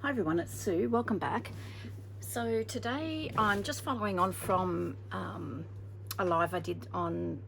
Hi everyone, it's Sue. Welcome back. So today I'm just following on from a live I did on,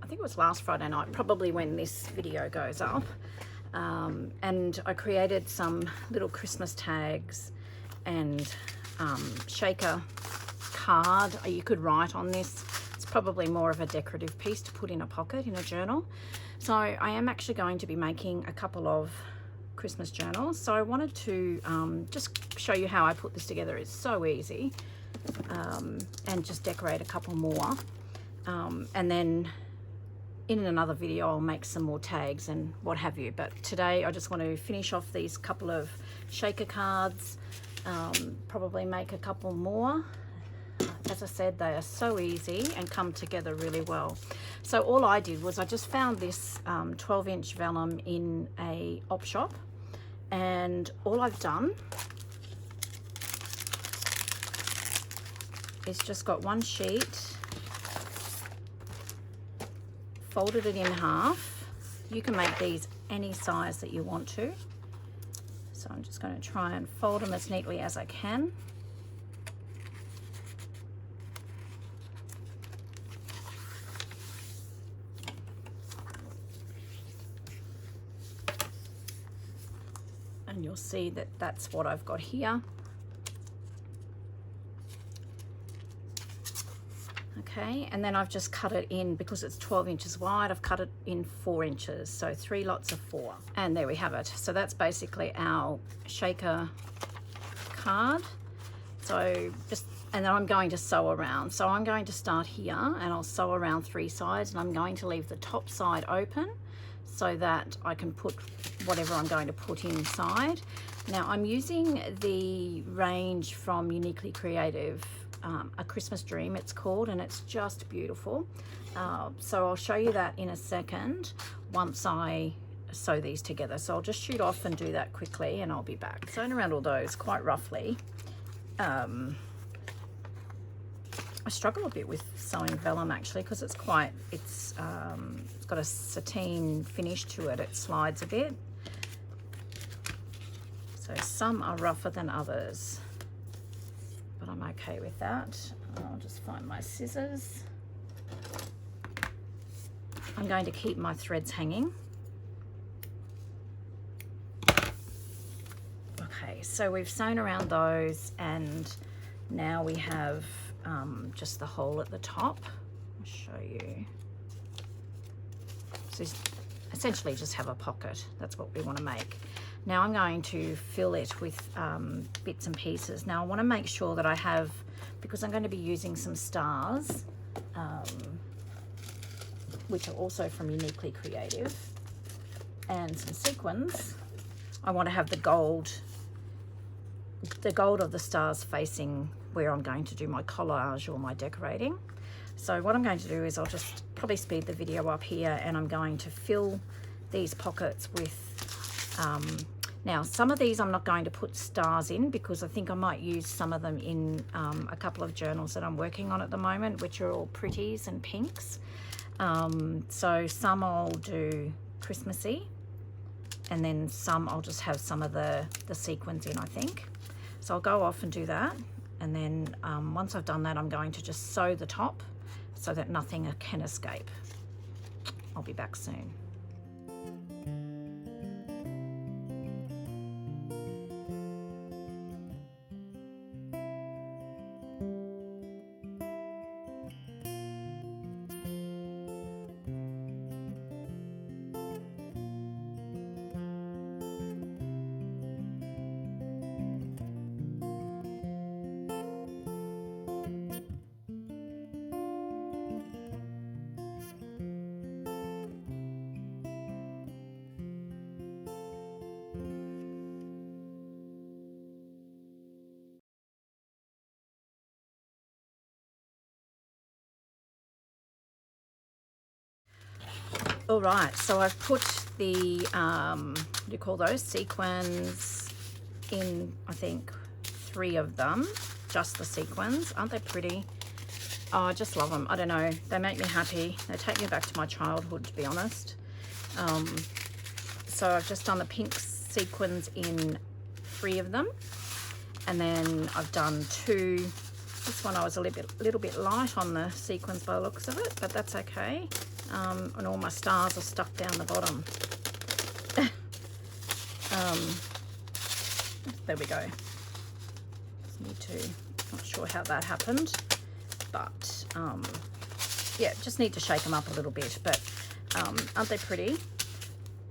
I think it was last Friday night, probably when this video goes up. And I created some little Christmas tags and shaker card. You could write on this. It's probably more of a decorative piece to put in a pocket in a journal. So I am actually going to be making a couple of Christmas journals. So I wanted to just show you how I put this together. It's so easy, and just decorate a couple more, and then in another video I'll make some more tags and what have you. But today I just want to finish off these couple of shaker cards, probably make a couple more. As I said, they are so easy and come together really well. So all I did was I just found this 12-inch vellum in a op shop, and all I've done is just got one sheet, folded it in half. You can make these any size that you want to. So I'm just going to try and fold them as neatly as I can. And you'll see that that's what I've got here. Okay, and then I've just cut it in, because it's 12 inches wide, I've cut it in 4 inches, so 3 lots of 4. And there we have it. So that's basically our shaker card. So just, and then I'm going to sew around. So I'm going to start here and I'll sew around 3 sides, and I'm going to leave the top side open so that I can put whatever I'm going to put inside. Now I'm using the range from Uniquely Creative, A Christmas Dream it's called, and it's just beautiful. So I'll show you that in a second once I sew these together. So I'll just shoot off and do that quickly and I'll be back. Sewn around all those quite roughly. I struggle a bit with sewing vellum actually, because it's got a sateen finish to it. It slides a bit. So some are rougher than others, but I'm okay with that. I'll just find my scissors. I'm going to keep my threads hanging. Okay, so we've sewn around those, and now we have just the hole at the top. I'll show you. So essentially just have a pocket. That's what we want to make. Now I'm going to fill it with bits and pieces. Now I want to make sure that I have, because I'm going to be using some stars, which are also from Uniquely Creative, and some sequins. I want to have the gold of the stars facing where I'm going to do my collage or my decorating. So what I'm going to do is I'll just probably speed the video up here, and I'm going to fill these pockets with, now some of these I'm not going to put stars in, because I think I might use some of them in a couple of journals that I'm working on at the moment, which are all pretties and pinks. So some I'll do Christmassy, and then some I'll just have some of the sequins in, I think. So I'll go off and do that, and then once I've done that, I'm going to just sew the top so that nothing can escape. I'll be back soon. All right, so I've put the, what do you call those, sequins in, I think 3 of them, just the sequins. Aren't they pretty? Oh, I just love them. I don't know, they make me happy. They take me back to my childhood, to be honest. So I've just done the pink sequins in 3 of them. And then I've done 2. This one I was a little bit light on the sequins by the looks of it, but that's okay. And all my stars are stuck down the bottom. There we go. Just need to, not sure how that happened, but yeah, just need to shake them up a little bit. But aren't they pretty?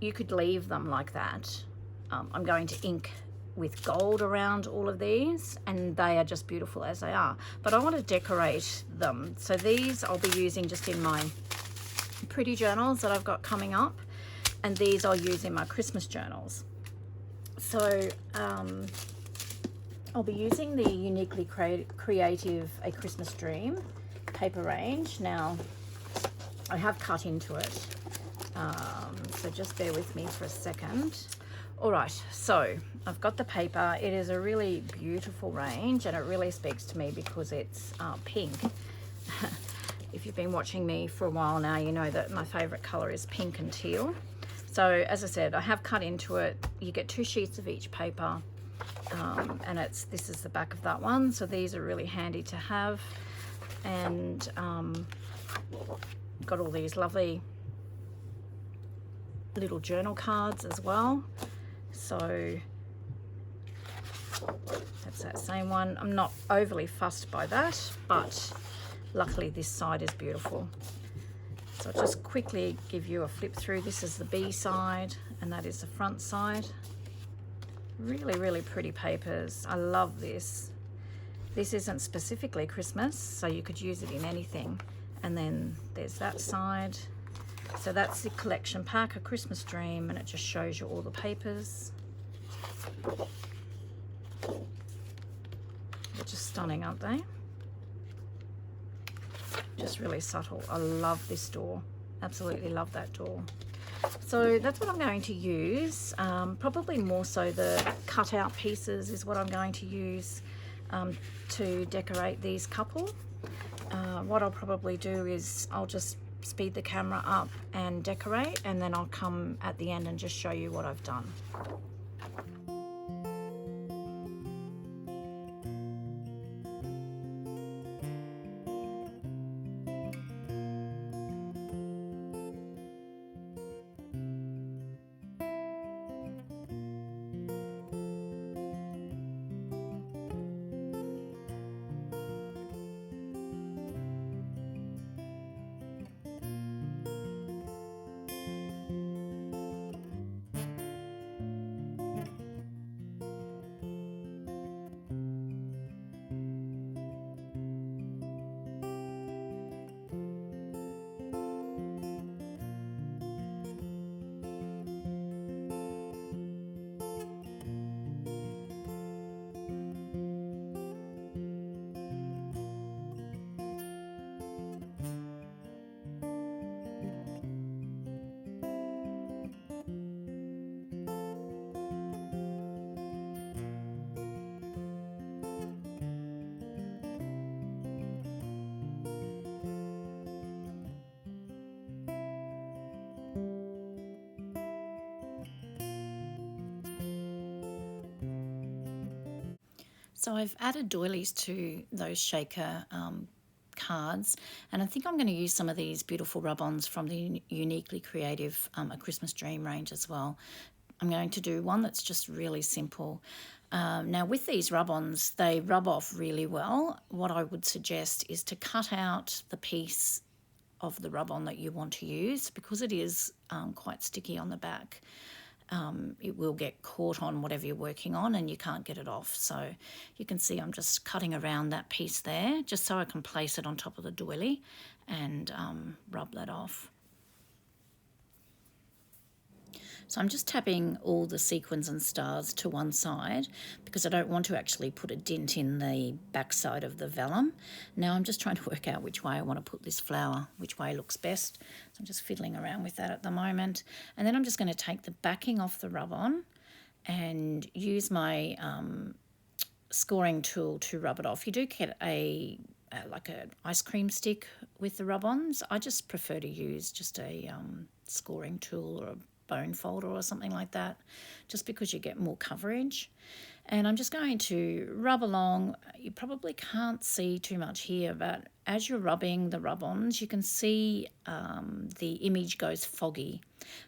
You could leave them like that. I'm going to ink with gold around all of these, and they are just beautiful as they are. But I want to decorate them. So these I'll be using just in my pretty journals that I've got coming up, and these I'll use in my Christmas journals. So I'll be using the Uniquely Creative A Christmas Dream paper range. Now, I have cut into it, so just bear with me for a second. All right, so I've got the paper. It is a really beautiful range, and it really speaks to me because it's pink. If you've been watching me for a while now, you know that my favorite color is pink and teal. So as I said, I have cut into it. You get 2 sheets of each paper, and this is the back of that one. So these are really handy to have, and got all these lovely little journal cards as well. So that's that same one. I'm not overly fussed by that, but luckily this side is beautiful. So I'll just quickly give you a flip through. This is the B side, and that is the front side. Really, really pretty papers. I love this. This isn't specifically Christmas, so you could use it in anything. And then there's that side. So that's the collection pack, A Christmas Dream, and it just shows you all the papers. They're just stunning, aren't they? Just really subtle. I love this door. Absolutely love that door. So that's what I'm going to use. Probably more so the cutout pieces is what I'm going to use to decorate these couple. What I'll probably do is I'll just speed the camera up and decorate, and then I'll come at the end and just show you what I've done. So I've added doilies to those shaker cards, and I think I'm going to use some of these beautiful rub-ons from the Uniquely Creative A Christmas Dream range as well. I'm going to do one that's just really simple. Now with these rub-ons, they rub off really well. What I would suggest is to cut out the piece of the rub-on that you want to use, because it is quite sticky on the back. It will get caught on whatever you're working on and you can't get it off. So you can see I'm just cutting around that piece there just so I can place it on top of the doily and rub that off. So I'm just tapping all the sequins and stars to one side because I don't want to actually put a dint in the back side of the vellum. Now I'm just trying to work out which way I want to put this flower, which way looks best. So I'm just fiddling around with that at the moment. And then I'm just going to take the backing off the rub-on and use my scoring tool to rub it off. You do get like an ice cream stick with the rub-ons. I just prefer to use just a scoring tool or a bone folder or something like that, just because you get more coverage. And I'm just going to rub along. You probably can't see too much here, but as you're rubbing the rub-ons, you can see the image goes foggy.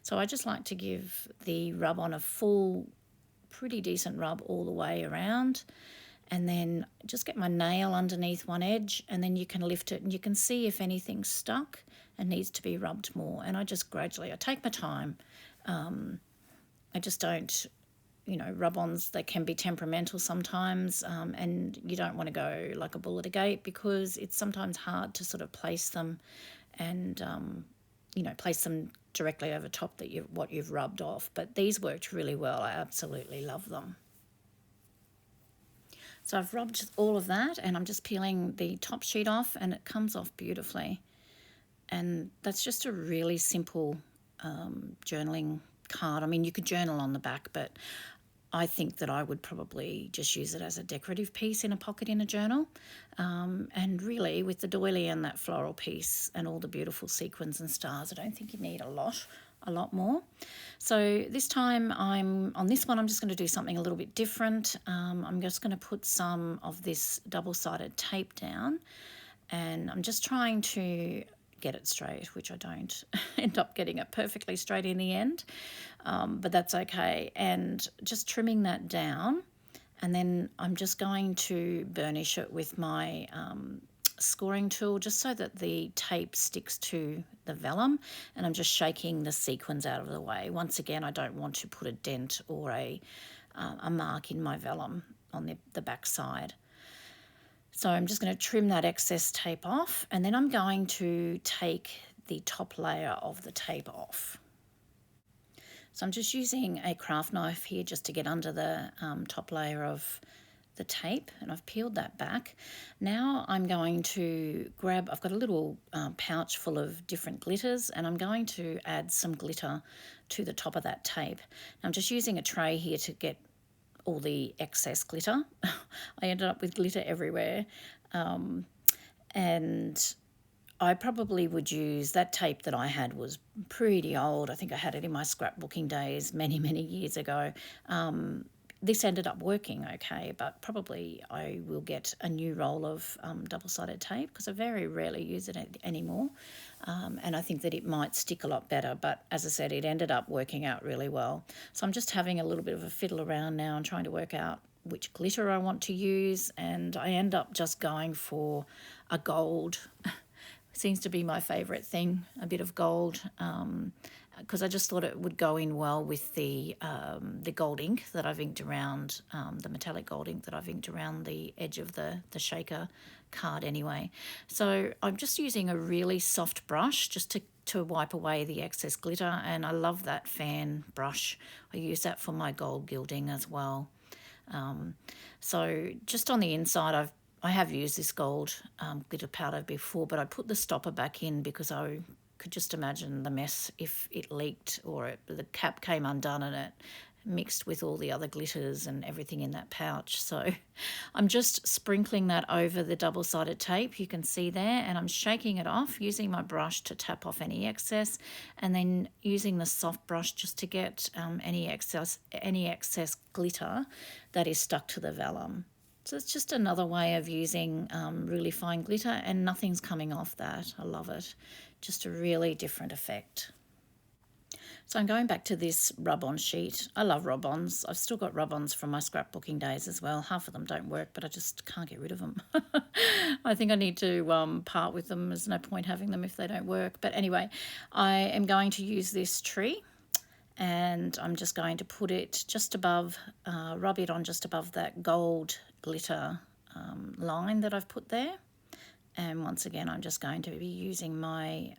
So I just like to give the rub-on a full, pretty decent rub all the way around, and then just get my nail underneath one edge, and then you can lift it and you can see if anything's stuck and needs to be rubbed more. And I just gradually, I take my time. I just don't, rub-ons, they can be temperamental sometimes, and you don't want to go like a bull at a gate, because it's sometimes hard to sort of place them and, place them directly over top that what you've rubbed off. But these worked really well. I absolutely love them. So I've rubbed all of that, and I'm just peeling the top sheet off, and it comes off beautifully. And that's just a really simple journaling card. I mean, you could journal on the back, but I think that I would probably just use it as a decorative piece in a pocket in a journal. And really, with the doily and that floral piece and all the beautiful sequins and stars, I don't think you need a lot more. So this time on this one, I'm just going to do something a little bit different. I'm just going to put some of this double-sided tape down, and I'm just trying to get it straight, which I don't end up getting it perfectly straight in the end, but that's okay. And just trimming that down, and then I'm just going to burnish it with my scoring tool, just so that the tape sticks to the vellum, and I'm just shaking the sequins out of the way. Once again, I don't want to put a dent or a mark in my vellum on the back side. So I'm just going to trim that excess tape off, and then I'm going to take the top layer of the tape off. So I'm just using a craft knife here just to get under the top layer of the tape, and I've peeled that back. Now I'm going to I've got a little pouch full of different glitters, and I'm going to add some glitter to the top of that tape. I'm just using a tray here to get all the excess glitter. I ended up with glitter everywhere, and I probably would use that tape that I had was pretty old. I think I had it in my scrapbooking days many years ago. This ended up working okay, but probably I will get a new roll of double-sided tape, because I very rarely use it anymore, and I think that it might stick a lot better. But as I said, it ended up working out really well. So I'm just having a little bit of a fiddle around now and trying to work out which glitter I want to use, and I end up just going for a gold. Seems to be my favourite thing, a bit of gold, because I just thought it would go in well with the gold ink that I've inked around, the metallic gold ink that I've inked around the edge of the SHAKER card anyway. So I'm just using a really soft brush just to wipe away the excess glitter, and I love that fan brush. I use that for my gold gilding as well. So just on the inside, I have used this gold glitter powder before, but I put the stopper back in because I could just imagine the mess if it leaked or the cap came undone and it mixed with all the other glitters and everything in that pouch. So I'm just sprinkling that over the double-sided tape, you can see there, and I'm shaking it off using my brush to tap off any excess, and then using the soft brush just to get any excess glitter that is stuck to the vellum. So it's just another way of using really fine glitter, and nothing's coming off that. I love it. Just a really different effect. So I'm going back to this rub-on sheet. I love rub-ons. I've still got rub-ons from my scrapbooking days as well. Half of them don't work, but I just can't get rid of them. I think I need to part with them. There's no point having them if they don't work. But anyway, I am going to use this tree, and I'm just going to put it just above, rub it on just above that gold glitter line that I've put there. And once again, I'm just going to be using my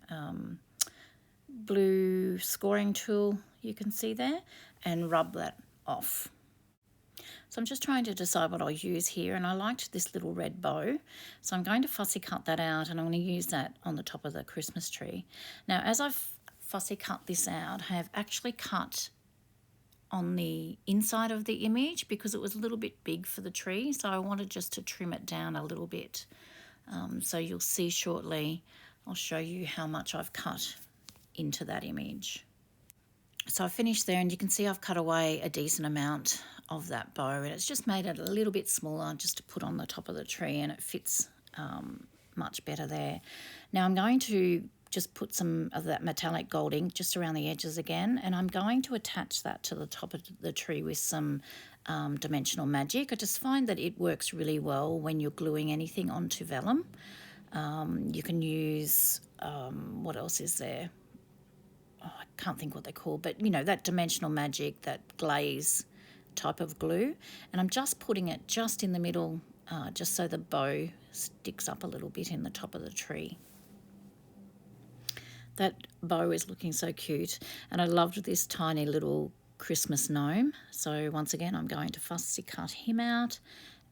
blue scoring tool, you can see there, and rub that off. So I'm just trying to decide what I'll use here, and I liked this little red bow, so I'm going to fussy cut that out, and I'm going to use that on the top of the Christmas tree. Now, as I've fussy cut this out, I have actually cut on the inside of the image because it was a little bit big for the tree, so I wanted just to trim it down a little bit. So you'll see shortly, I'll show you how much I've cut into that image. So I finished there, and you can see I've cut away a decent amount of that bow, and it's just made it a little bit smaller just to put on the top of the tree, and it fits much better there. Now I'm going to just put some of that metallic gold ink just around the edges again, and I'm going to attach that to the top of the tree with some dimensional magic. I just find that it works really well when you're gluing anything onto vellum. You can use, what else is there? Oh, I can't think what they're called, but you know, that dimensional magic, that glaze type of glue. And I'm just putting it just in the middle, just so the bow sticks up a little bit in the top of the tree. That bow is looking so cute, and I loved this tiny little Christmas gnome. So once again, I'm going to fussy cut him out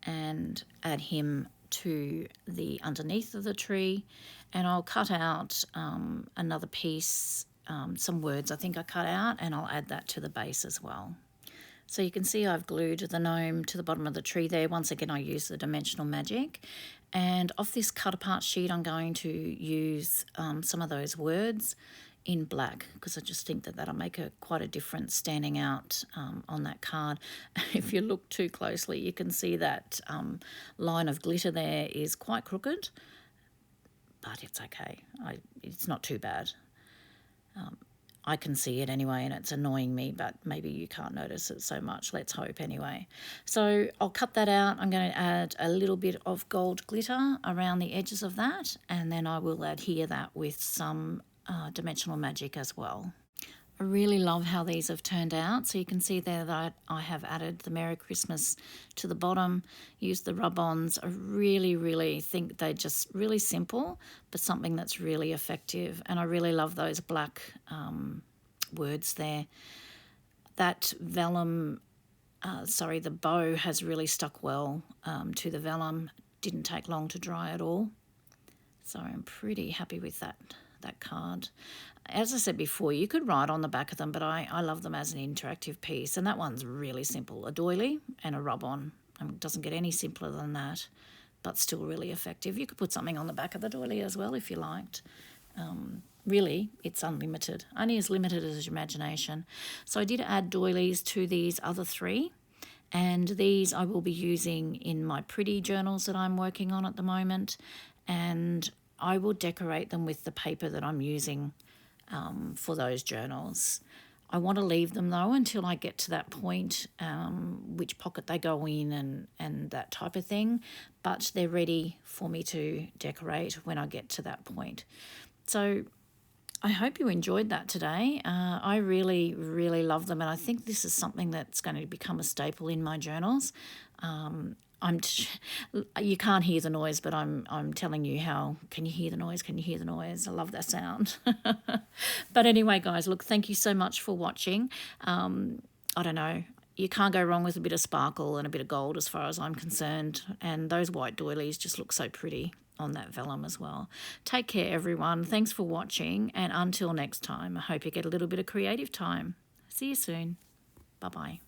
and add him to the underneath of the tree, and I'll cut out another piece, some words I think I cut out, and I'll add that to the base as well. So you can see I've glued the gnome to the bottom of the tree there. Once again, I use the dimensional magic. And off this cut apart sheet, I'm going to use some of those words in black, because I just think that that'll make quite a difference standing out on that card. If you look too closely, you can see that line of glitter there is quite crooked, but it's okay. It's not too bad. I can see it anyway, and it's annoying me, but maybe you can't notice it so much. Let's hope anyway. So I'll cut that out. I'm going to add a little bit of gold glitter around the edges of that, and then I will adhere that with some dimensional magic as well. I really love how these have turned out. So you can see there that I have added the Merry Christmas to the bottom, used the rub-ons. I really think they're just really simple, but something that's really effective. And I really love those black words there. That vellum, the bow has really stuck well to the vellum. Didn't take long to dry at all. So I'm pretty happy with that card. As I said before, you could write on the back of them, but I love them as an interactive piece. And that one's really simple, a doily and a rub-on. It doesn't get any simpler than that, but still really effective. You could put something on the back of the doily as well if you liked. Really, it's unlimited, only as limited as your imagination. So I did add doilies to these other three, and these I will be using in my pretty journals that I'm working on at the moment, and I will decorate them with the paper that I'm using for those journals. I want to leave them though until I get to that point, which pocket they go in and that type of thing, but they're ready for me to decorate when I get to that point. So I hope you enjoyed that today. I really love them, and I think this is something that's going to become a staple in my journals. You can't hear the noise, but I'm telling you how. Can you hear the noise? Can you hear the noise? I love that sound. But anyway, guys, look, thank you so much for watching. I don't know. You can't go wrong with a bit of sparkle and a bit of gold as far as I'm concerned. And those white doilies just look so pretty on that vellum as well. Take care, everyone. Thanks for watching. And until next time, I hope you get a little bit of creative time. See you soon. Bye-bye.